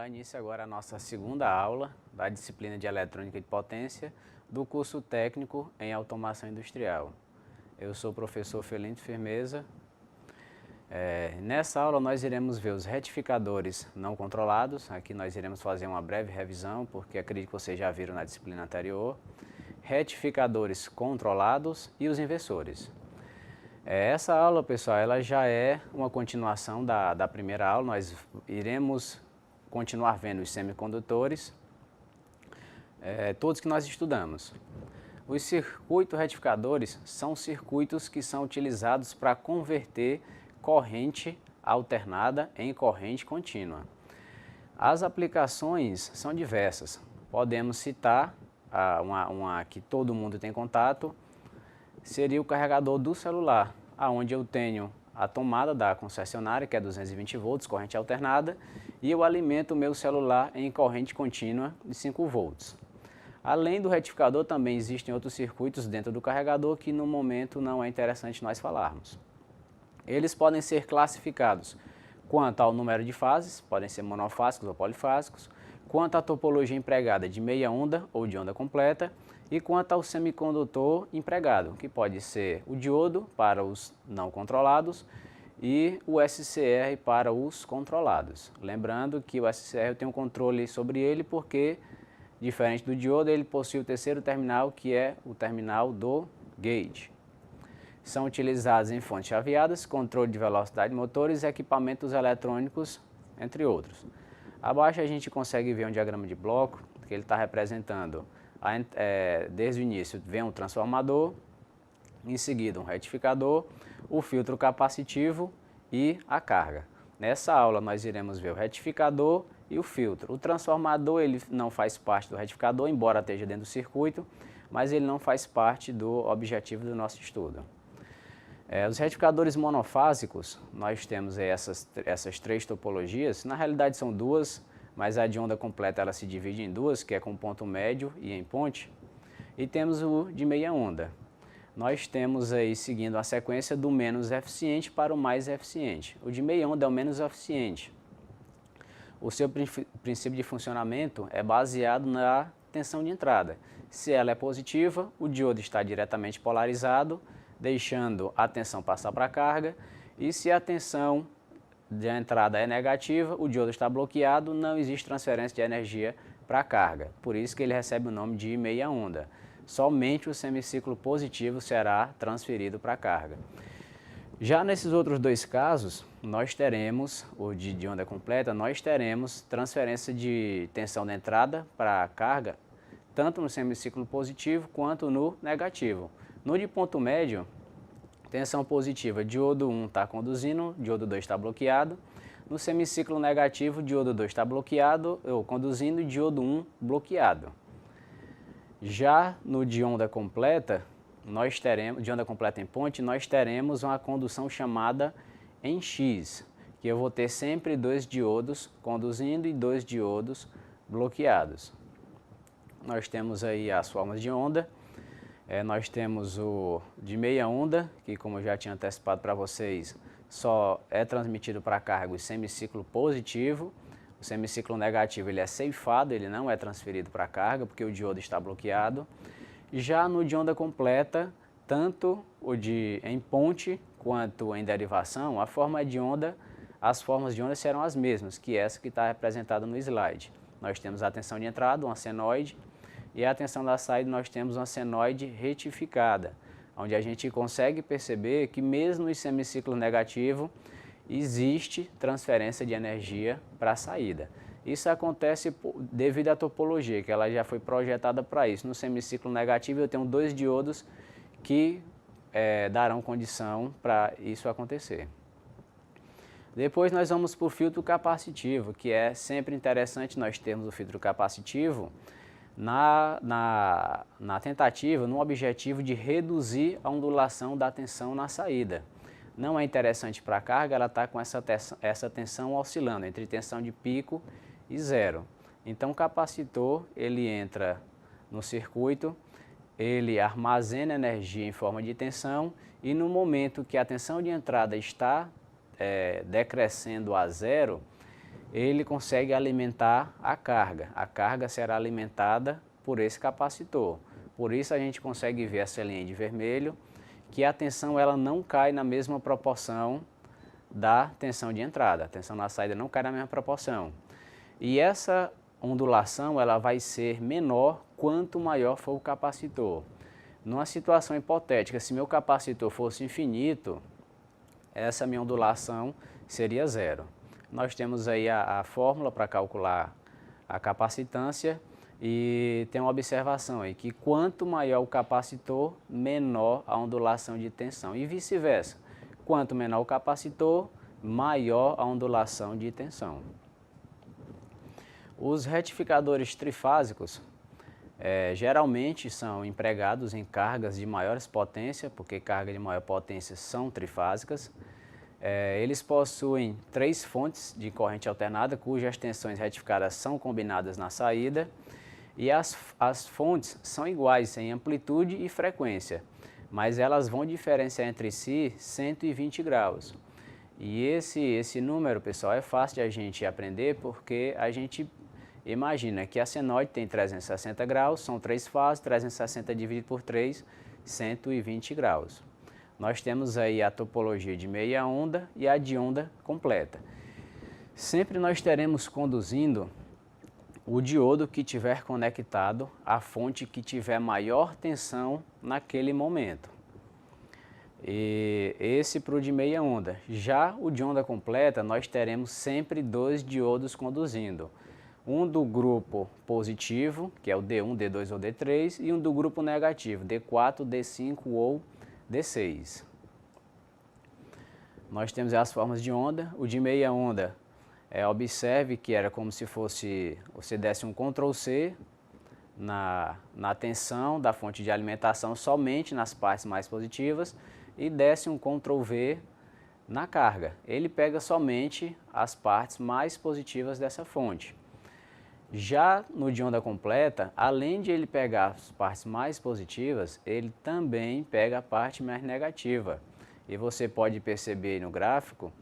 dar início agora à nossa segunda aula da disciplina de Eletrônica de Potência do curso técnico em Automação Industrial. Eu sou o professor Felinto Firmeza. Nessa aula nós iremos ver os retificadores não controlados. Aqui nós iremos fazer uma breve revisão, porque acredito que vocês já viram na disciplina anterior. Retificadores controlados e os inversores. Essa aula, pessoal, ela já é uma continuação da primeira aula. Nós iremos continuar vendo os semicondutores, todos que nós estudamos. Os circuitos retificadores são circuitos que são utilizados para converter corrente alternada em corrente contínua. As aplicações são diversas. Podemos citar uma que todo mundo tem contato, seria o carregador do celular, onde eu tenho a tomada da concessionária, que é 220 volts, corrente alternada, e eu alimento o meu celular em corrente contínua de 5 volts. Além do retificador, também existem outros circuitos dentro do carregador que no momento não é interessante nós falarmos. Eles podem ser classificados quanto ao número de fases, podem ser monofásicos ou polifásicos, quanto à topologia empregada de meia onda ou de onda completa, e quanto ao semicondutor empregado, que pode ser o diodo para os não controlados e o SCR para os controlados. Lembrando que o SCR eu tenho controle sobre ele porque, diferente do diodo, ele possui o terceiro terminal, que é o terminal do gate. São utilizados em fontes chaveadas, controle de velocidade de motores, equipamentos eletrônicos, entre outros. Abaixo a gente consegue ver um diagrama de bloco, que ele está representando, desde o início, vem um transformador, em seguida um retificador, o filtro capacitivo e a carga. Nessa aula nós iremos ver o retificador e o filtro. O transformador ele não faz parte do retificador, embora esteja dentro do circuito, mas ele não faz parte do objetivo do nosso estudo. Os retificadores monofásicos, nós temos essas três topologias, na realidade são duas, mas a de onda completa ela se divide em duas, que é com ponto médio e em ponte, e temos o de meia onda. Nós temos aí seguindo a sequência do menos eficiente para o mais eficiente. O de meia onda é o menos eficiente. O seu princípio de funcionamento é baseado na tensão de entrada. Se ela é positiva, o diodo está diretamente polarizado, deixando a tensão passar para a carga, e se a tensão de entrada é negativa, o diodo está bloqueado, não existe transferência de energia para a carga. Por isso que ele recebe o nome de meia onda. Somente o semiciclo positivo será transferido para a carga. Já nesses outros dois casos, nós teremos, o de onda completa, nós teremos transferência de tensão de entrada para a carga, tanto no semiciclo positivo quanto no negativo. No de ponto médio, tensão positiva, diodo 1 está conduzindo, diodo 2 está bloqueado. No semiciclo negativo, diodo 2 está bloqueado, conduzindo, diodo 1 bloqueado. Já no de onda completa, de onda completa em ponte, nós teremos uma condução chamada em X, que eu vou ter sempre dois diodos conduzindo e dois diodos bloqueados. Nós temos aí as formas de onda. Nós temos o de meia onda, que como eu já tinha antecipado para vocês, só é transmitido para a carga o semiciclo positivo. O semiciclo negativo ele é ceifado, ele não é transferido para a carga, porque o diodo está bloqueado. Já no de onda completa, tanto o em ponte quanto em derivação, as formas de onda serão as mesmas, que essa que está representada no slide. Nós temos a tensão de entrada, uma senoide, e a tensão da saída nós temos uma senoide retificada, onde a gente consegue perceber que mesmo no semiciclo negativo existe transferência de energia para a saída. Isso acontece devido à topologia, que ela já foi projetada para isso. No semiciclo negativo eu tenho dois diodos que darão condição para isso acontecer. Depois nós vamos para o filtro capacitivo, que é sempre interessante nós termos o filtro capacitivo na tentativa, no objetivo de reduzir a ondulação da tensão na saída. Não é interessante para a carga, ela está com essa tensão oscilando entre tensão de pico e zero. Então o capacitor ele entra no circuito, ele armazena energia em forma de tensão e no momento que a tensão de entrada está decrescendo a zero, ele consegue alimentar a carga será alimentada por esse capacitor. Por isso a gente consegue ver essa linha de vermelho, que a tensão ela não cai na mesma proporção da tensão de entrada, a tensão na saída não cai na mesma proporção. E essa ondulação ela vai ser menor quanto maior for o capacitor. Numa situação hipotética, se meu capacitor fosse infinito, essa minha ondulação seria zero. Nós temos aí a fórmula para calcular a capacitância e tem uma observação aí, que quanto maior o capacitor, menor a ondulação de tensão e vice-versa. Quanto menor o capacitor, maior a ondulação de tensão. Os retificadores trifásicos geralmente são empregados em cargas de maiores potências, porque cargas de maior potência são trifásicas. Eles possuem 3 fontes de corrente alternada, cujas tensões retificadas são combinadas na saída, e as fontes são iguais em amplitude e frequência, mas elas vão diferenciar entre si 120 graus. E esse número, pessoal, é fácil de a gente aprender porque a gente imagina que a senoide tem 360 graus, são 3 fases, 360 dividido por 3, 120 graus. Nós temos aí a topologia de meia onda e a de onda completa. Sempre nós teremos conduzindo o diodo que tiver conectado à fonte que tiver maior tensão naquele momento. E esse para o de meia onda. Já o de onda completa, nós teremos sempre 2 diodos conduzindo. Um do grupo positivo, que é o D1, D2 ou D3, e um do grupo negativo, D4, D5 ou D6. Nós temos as formas de onda. O de meia onda, observe que era como se fosse, você desse um Ctrl+C na tensão da fonte de alimentação somente nas partes mais positivas e desse um Ctrl+V na carga. Ele pega somente as partes mais positivas dessa fonte. Já no de onda completa, além de ele pegar as partes mais positivas, ele também pega a parte mais negativa. E você pode perceber no gráfico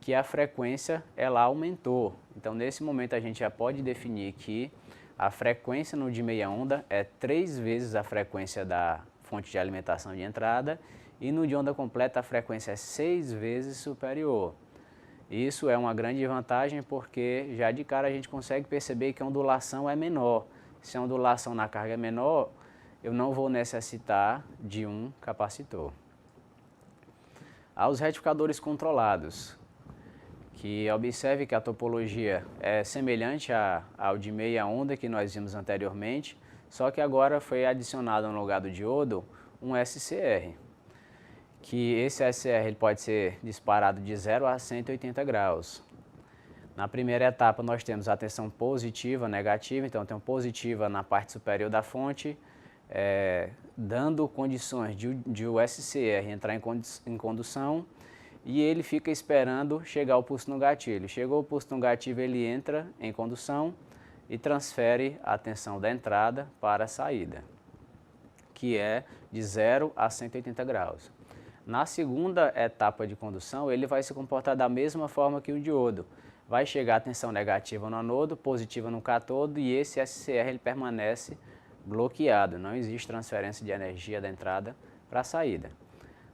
que a frequência ela aumentou. Então nesse momento a gente já pode definir que a frequência no de meia onda é 3 vezes a frequência da fonte de alimentação de entrada e no de onda completa a frequência é 6 vezes superior. Isso é uma grande vantagem porque já de cara a gente consegue perceber que a ondulação é menor. Se a ondulação na carga é menor, eu não vou necessitar de um capacitor. Aos retificadores controlados, que observe que a topologia é semelhante ao de meia onda que nós vimos anteriormente, só que agora foi adicionado no lugar do diodo um SCR. Que esse SCR ele pode ser disparado de 0 a 180 graus. Na primeira etapa nós temos a tensão positiva, negativa, então tem positiva na parte superior da fonte, dando condições de o SCR entrar em condução e ele fica esperando chegar o pulso no gatilho. Chegou o pulso no gatilho, ele entra em condução e transfere a tensão da entrada para a saída, que é de 0 a 180 graus. Na segunda etapa de condução, ele vai se comportar da mesma forma que o diodo. Vai chegar a tensão negativa no anodo, positiva no cátodo e esse SCR ele permanece bloqueado. Não existe transferência de energia da entrada para a saída.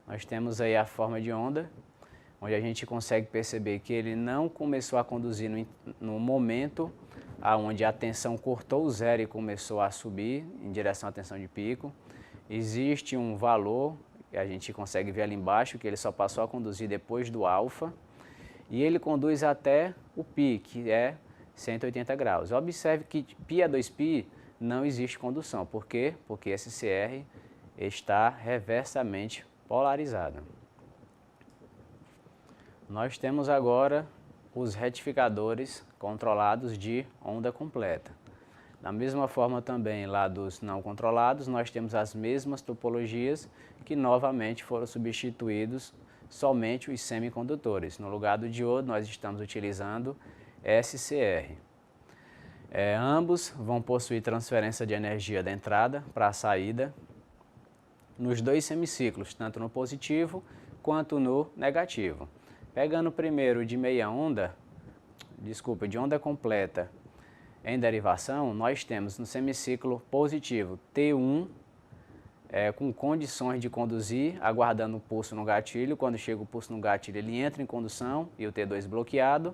Nós temos aí a forma de onda, onde a gente consegue perceber que ele não começou a conduzir no momento onde a tensão cortou o zero e começou a subir em direção à tensão de pico. Existe um valor que a gente consegue ver ali embaixo, que ele só passou a conduzir depois do alfa, e ele conduz até o π, que é 180 graus. Observe que π a 2π não existe condução. Por quê? Porque esse CR está reversamente polarizado. Nós temos agora os retificadores controlados de onda completa. Da mesma forma também lá dos não controlados, nós temos as mesmas topologias que novamente foram substituídos somente os semicondutores. No lugar do diodo nós estamos utilizando SCR. Ambos vão possuir transferência de energia da entrada para a saída nos 2 semiciclos, tanto no positivo quanto no negativo. Pegando primeiro de meia onda, de onda completa em derivação, nós temos no semiciclo positivo T1 com condições de conduzir, aguardando o pulso no gatilho. Quando chega o pulso no gatilho, ele entra em condução e o T2 bloqueado.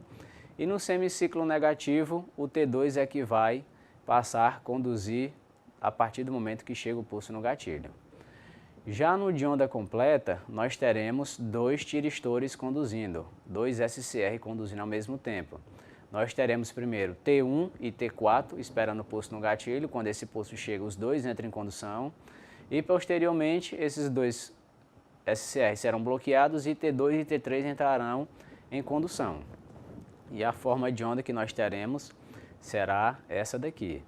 E no semiciclo negativo, o T2 é que vai passar a conduzir a partir do momento que chega o pulso no gatilho. Já no de onda completa, nós teremos dois tiristores conduzindo, dois SCR conduzindo ao mesmo tempo. Nós teremos primeiro T1 e T4 esperando o pulso no gatilho. Quando esse pulso chega, os dois entram em condução. E posteriormente, esses dois SCR serão bloqueados e T2 e T3 entrarão em condução. E a forma de onda que nós teremos será essa daqui.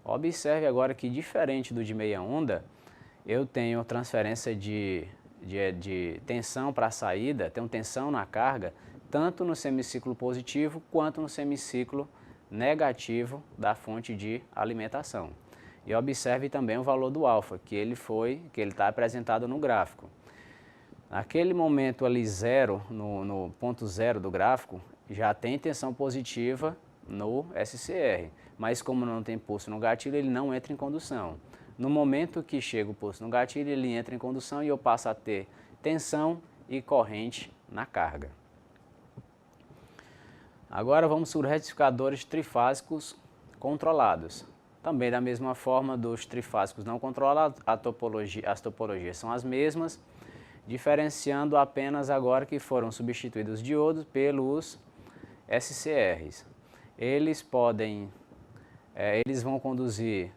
Observe agora que, diferente do de meia onda, eu tenho transferência de tensão para a saída, tenho tensão na carga, tanto no semiciclo positivo quanto no semiciclo negativo da fonte de alimentação. E observe também o valor do alfa, que ele está apresentado no gráfico. Naquele momento ali zero, no ponto zero do gráfico, já tem tensão positiva no SCR, mas como não tem pulso no gatilho, ele não entra em condução. No momento que chega o pulso no gatilho, ele entra em condução e eu passo a ter tensão e corrente na carga. Agora vamos sobre retificadores trifásicos controlados. Também da mesma forma dos trifásicos não controlados, as topologias são as mesmas, diferenciando apenas agora que foram substituídos os diodos pelos SCRs. Eles vão conduzir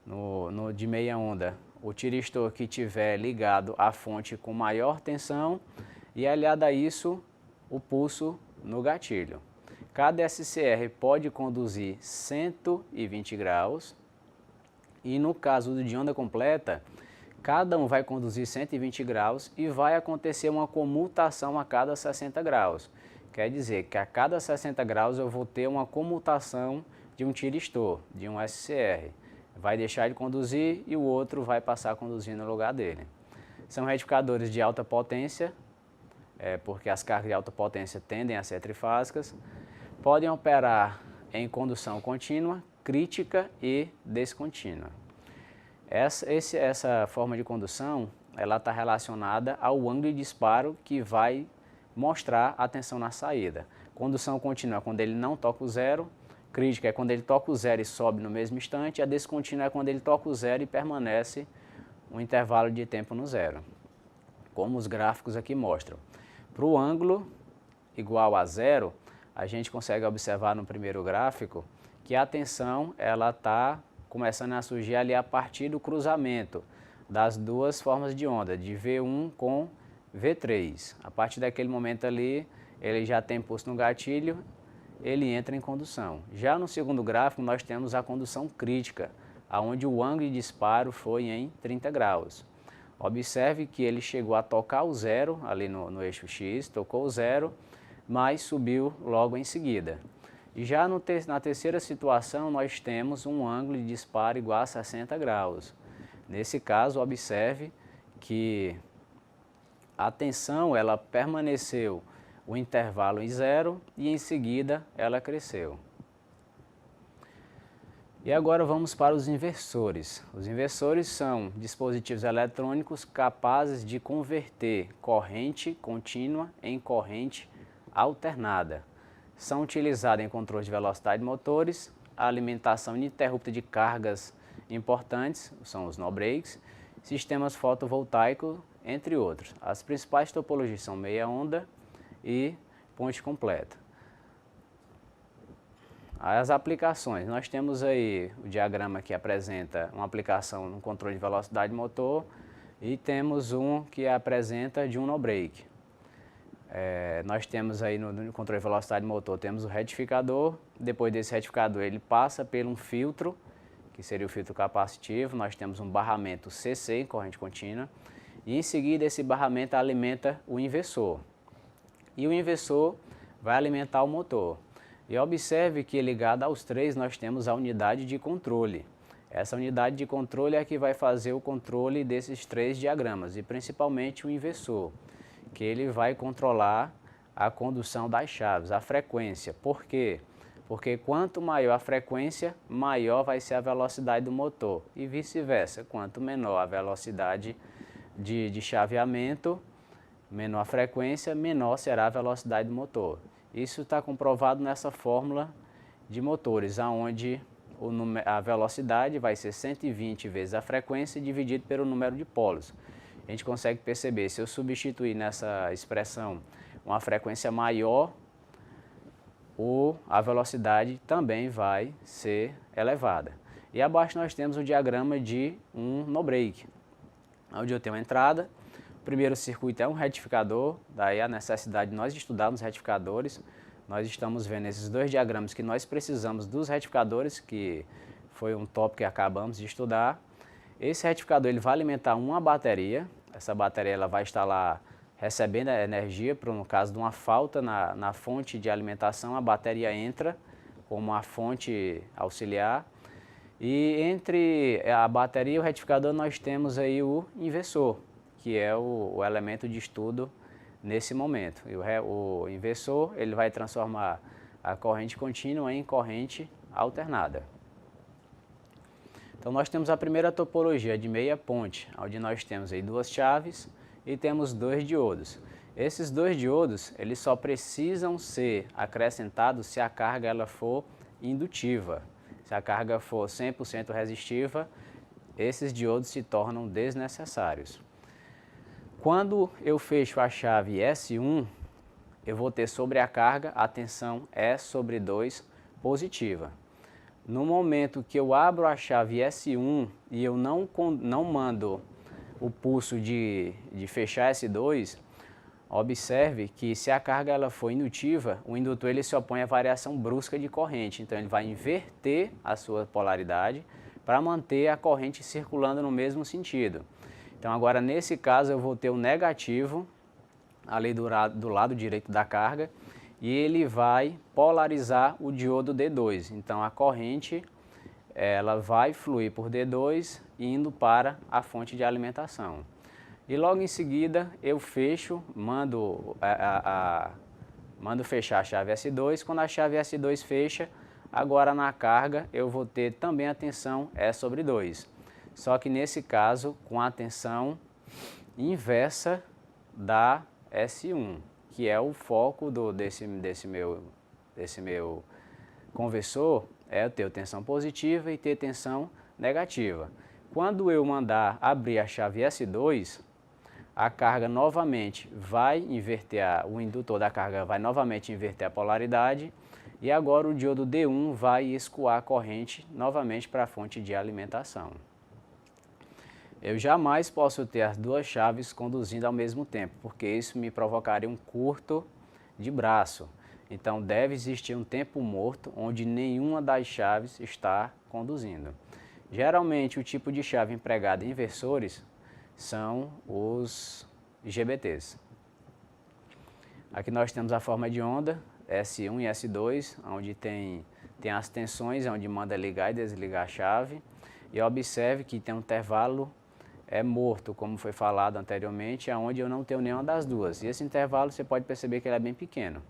no de meia onda o tiristor que tiver ligado à fonte com maior tensão e aliado a isso o pulso no gatilho. Cada SCR pode conduzir 120 graus e no caso do de onda completa, cada um vai conduzir 120 graus e vai acontecer uma comutação a cada 60 graus. Quer dizer que a cada 60 graus eu vou ter uma comutação de um tiristor, de um SCR. Vai deixar de conduzir e o outro vai passar a conduzir no lugar dele. São retificadores de alta potência, porque as cargas de alta potência tendem a ser trifásicas. Podem operar em condução contínua, crítica e descontínua. Essa forma de condução ela está relacionada ao ângulo de disparo que vai mostrar a tensão na saída. Condução contínua é quando ele não toca o zero, crítica é quando ele toca o zero e sobe no mesmo instante, a descontínua é quando ele toca o zero e permanece um intervalo de tempo no zero, como os gráficos aqui mostram. Para o ângulo igual a zero, a gente consegue observar no primeiro gráfico que a tensão está começando a surgir ali a partir do cruzamento das duas formas de onda, de V1 com V3. A partir daquele momento ali, ele já tem pulso no gatilho, ele entra em condução. Já no segundo gráfico, nós temos a condução crítica, onde o ângulo de disparo foi em 30 graus. Observe que ele chegou a tocar o zero ali no eixo X, tocou o zero, mas subiu logo em seguida. E já na terceira situação, nós temos um ângulo de disparo igual a 60 graus. Nesse caso, observe que a tensão ela permaneceu o intervalo em zero e em seguida ela cresceu. E agora vamos para os inversores. Os inversores são dispositivos eletrônicos capazes de converter corrente contínua em corrente alternada. São utilizados em controle de velocidade de motores, a alimentação ininterrupta de cargas importantes, são os no-breaks, sistemas fotovoltaicos, entre outros. As principais topologias são meia onda e ponte completa. As aplicações, nós temos aí o diagrama que apresenta uma aplicação no controle de velocidade de motor e temos um que apresenta de um no-break. Nós temos aí no controle de velocidade de motor, temos o retificador, depois desse retificador ele passa por um filtro, que seria o filtro capacitivo, nós temos um barramento CC, em corrente contínua, e em seguida esse barramento alimenta o inversor. E o inversor vai alimentar o motor. E observe que ligado aos três nós temos a unidade de controle. Essa unidade de controle é a que vai fazer o controle desses três diagramas, e principalmente o inversor, que ele vai controlar a condução das chaves, a frequência. Por quê? Porque quanto maior a frequência, maior vai ser a velocidade do motor. E vice-versa, quanto menor a velocidade de chaveamento, menor a frequência, menor será a velocidade do motor. Isso está comprovado nessa fórmula de motores, onde a velocidade vai ser 120 vezes a frequência dividido pelo número de polos. A gente consegue perceber, se eu substituir nessa expressão uma frequência maior, a velocidade também vai ser elevada. E abaixo nós temos o diagrama de um no-break, onde eu tenho a entrada. O primeiro circuito é um retificador, daí a necessidade de nós estudarmos retificadores. Nós estamos vendo esses dois diagramas que nós precisamos dos retificadores, que foi um tópico que acabamos de estudar. Esse retificador ele vai alimentar uma bateria, essa bateria ela vai estar lá recebendo a energia, no caso de uma falta na fonte de alimentação, a bateria entra como uma fonte auxiliar. E entre a bateria e o retificador nós temos aí o inversor, que é o elemento de estudo nesse momento. E o inversor ele vai transformar a corrente contínua em corrente alternada. Então nós temos a primeira topologia de meia ponte, onde nós temos aí duas chaves e temos dois diodos. Esses dois diodos eles só precisam ser acrescentados se a carga ela for indutiva. Se a carga for 100% resistiva, esses diodos se tornam desnecessários. Quando eu fecho a chave S1, eu vou ter sobre a carga a tensão E/2 positiva. No momento que eu abro a chave S1 e eu não mando o pulso de fechar S2, observe que se a carga ela for indutiva, o indutor ele se opõe à variação brusca de corrente. Então ele vai inverter a sua polaridade para manter a corrente circulando no mesmo sentido. Então agora nesse caso eu vou ter o negativo ali do lado direito da carga e ele vai polarizar o diodo D2. Então a corrente ela vai fluir por D2 indo para a fonte de alimentação. E logo em seguida eu fecho, mando fechar a chave S2. Quando a chave S2 fecha, agora na carga eu vou ter também a tensão E/2. Só que nesse caso com a tensão inversa da S1, que é o foco desse meu conversor, é eu ter tensão positiva e ter tensão negativa. Quando eu mandar abrir a chave S2, a carga novamente vai inverter, o indutor da carga vai novamente inverter a polaridade e agora o diodo D1 vai escoar a corrente novamente para a fonte de alimentação. Eu jamais posso ter as duas chaves conduzindo ao mesmo tempo, porque isso me provocaria um curto de braço. Então deve existir um tempo morto onde nenhuma das chaves está conduzindo. Geralmente o tipo de chave empregado em inversores são os GBTs. Aqui nós temos a forma de onda, S1 e S2, onde tem as tensões, onde manda ligar e desligar a chave. E observe que tem um intervalo morto, como foi falado anteriormente, onde eu não tenho nenhuma das duas. E esse intervalo você pode perceber que ele é bem pequeno.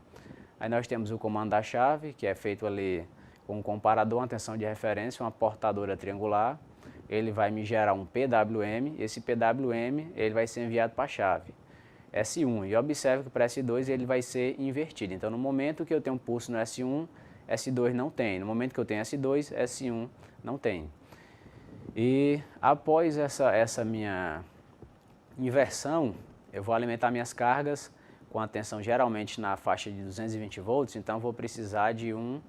Aí nós temos o comando da chave, que é feito ali com um comparador, uma tensão de referência, uma portadora triangular. Ele vai me gerar um PWM, esse PWM ele vai ser enviado para a chave S1. E observe que para S2 ele vai ser invertido. Então no momento que eu tenho um pulso no S1, S2 não tem. No momento que eu tenho S2, S1 não tem. E após essa minha inversão, eu vou alimentar minhas cargas com a tensão geralmente na faixa de 220 volts, então vou precisar de um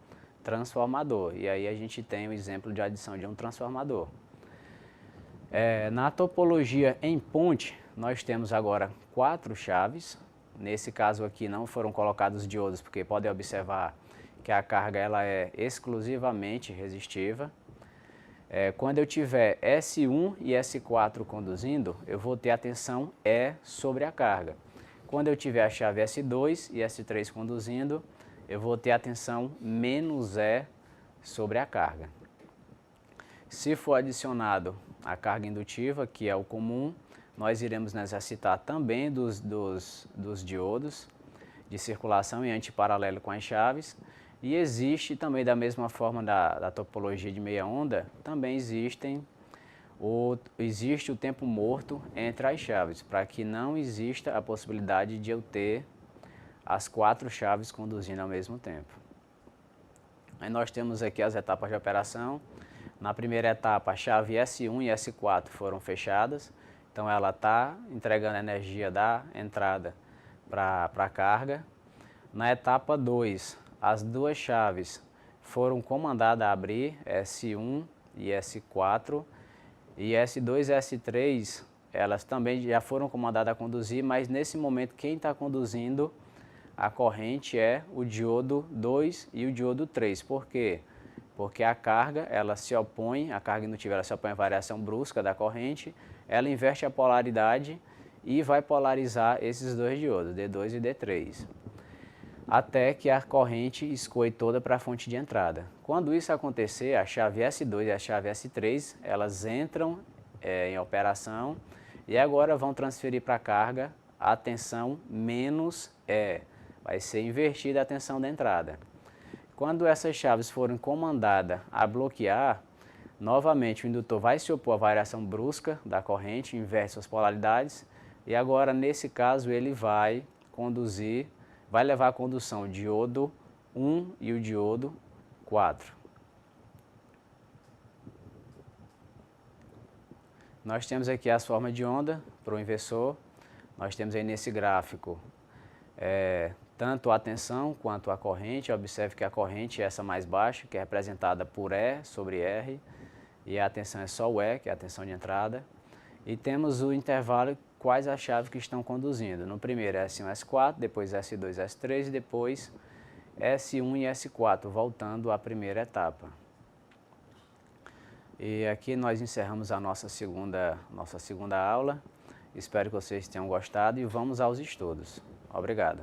transformador. E aí a gente tem o exemplo de adição de um transformador. Na topologia em ponte, nós temos agora 4 chaves. Nesse caso aqui não foram colocados diodos, porque podem observar que a carga ela é exclusivamente resistiva. Quando eu tiver S1 e S4 conduzindo, eu vou ter a tensão E sobre a carga. Quando eu tiver a chave S2 e S3 conduzindo, eu vou ter a tensão menos E sobre a carga. Se for adicionado a carga indutiva, que é o comum, nós iremos necessitar também dos diodos. de circulação em antiparalelo com as chaves. E existe também, da mesma forma da topologia de meia onda, também existe o tempo morto entre as chaves, para que não exista a possibilidade de eu ter as 4 chaves conduzindo ao mesmo tempo. Aí nós temos aqui as etapas de operação. Na primeira etapa, a chave S1 e S4 foram fechadas, então ela está entregando energia da entrada para a carga. Na etapa 2, as duas chaves foram comandadas a abrir, S1 e S4, e S2 e S3, elas também já foram comandadas a conduzir, mas nesse momento quem está conduzindo a corrente é o diodo 2 e o diodo 3. Por quê? Porque a carga, ela se opõe, a carga indutiva ela se opõe à variação brusca da corrente, ela inverte a polaridade e vai polarizar esses dois diodos, D2 e D3, até que a corrente escoe toda para a fonte de entrada. Quando isso acontecer, a chave S2 e a chave S3, elas entram em operação e agora vão transferir para a carga a tensão menos E. Vai ser invertida a tensão da entrada. Quando essas chaves forem comandadas a bloquear, novamente o indutor vai se opor à variação brusca da corrente, inverte suas polaridades, e agora nesse caso ele vai levar a condução o diodo 1 e o diodo 4. Nós temos aqui as formas de onda para o inversor. Nós temos aí nesse gráfico tanto a tensão quanto a corrente. Observe que a corrente é essa mais baixa, que é representada por E sobre R, e a tensão é só o E, que é a tensão de entrada. E temos o intervalo, quais as chaves que estão conduzindo. No primeiro S1 e S4, depois S2 e S3 e depois S1 e S4, voltando à primeira etapa. E aqui nós encerramos a nossa segunda aula. Espero que vocês tenham gostado e vamos aos estudos. Obrigado.